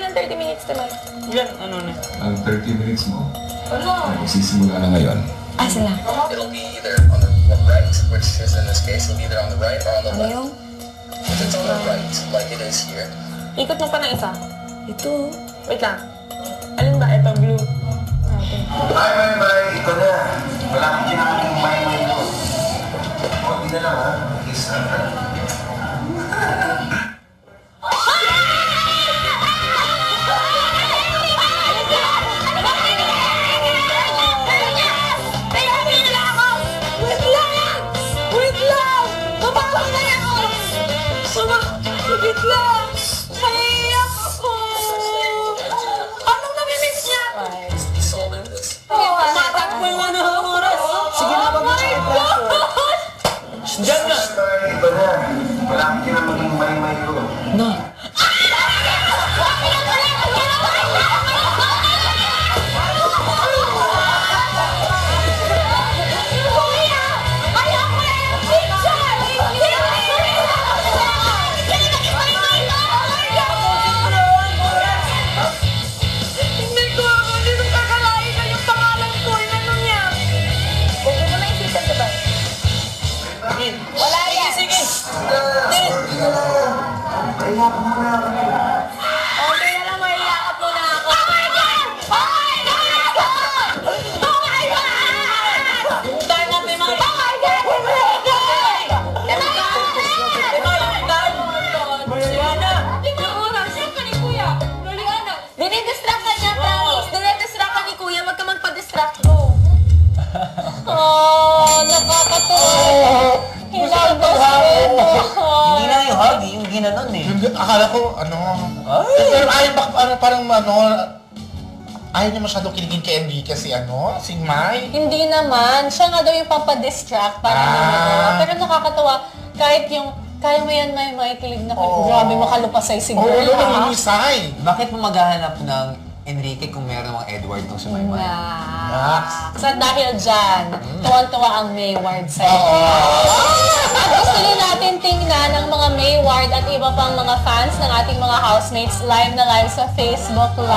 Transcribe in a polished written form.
ng 30 minutes naman. Yan, ano na. Ang 30 minutes mo, Ano? magsisimula na ngayon. Sila? It'll be either on the right, which is in this case, it'll be either on the right or on the Ano left. yung? If it's on the right, like it is here, Ikot mo pa ng isa. Ito. Wait lang. Alin ba? Ito, blue. Bye! Ito na. Wala kang kinakaling may ko. Kunti na lang, ha? Kiss na. Wait lang! Naiiyak ako! Anong namimiss niya? solving this. Matakbo mo na ang oras! Sige na, wag mo siya i-pressure. Diyan na! Iba na. Wala kang kinakaling may ko. Na! Wala yan! Sige! Okay na lang, maiyakap mo na ako. Oh my God! Oh my God! Oh my God! Puntahan natin mga... Oh my God! Dinidistract ka niya, promise. Dinidistract ka ni Kuya. Wag ka magpa-distract ko. Oh, nakakatuwa. Hindi na yung hug, yung ginanon eh. Akala ko, ano... Pero ayaw parang ayaw niya masyadong kiligin kay Enrique si Mai. Hindi naman. Siya nga daw yung papadistract para naman. Pero nakakatawa, kahit yung kaya mo yan may makikilig na grabe makalupasay si girl. Oo, nanginisay. Bakit mo maghahanap ng Enrique kung meron mga Edward tong si Maymay? So dahil dyan, tuwan-tuwa ang Mayward sa'yo. At gusto rin natin tingnan ang mga Mayward at iba pang mga fans ng ating mga housemates live na live sa Facebook Live.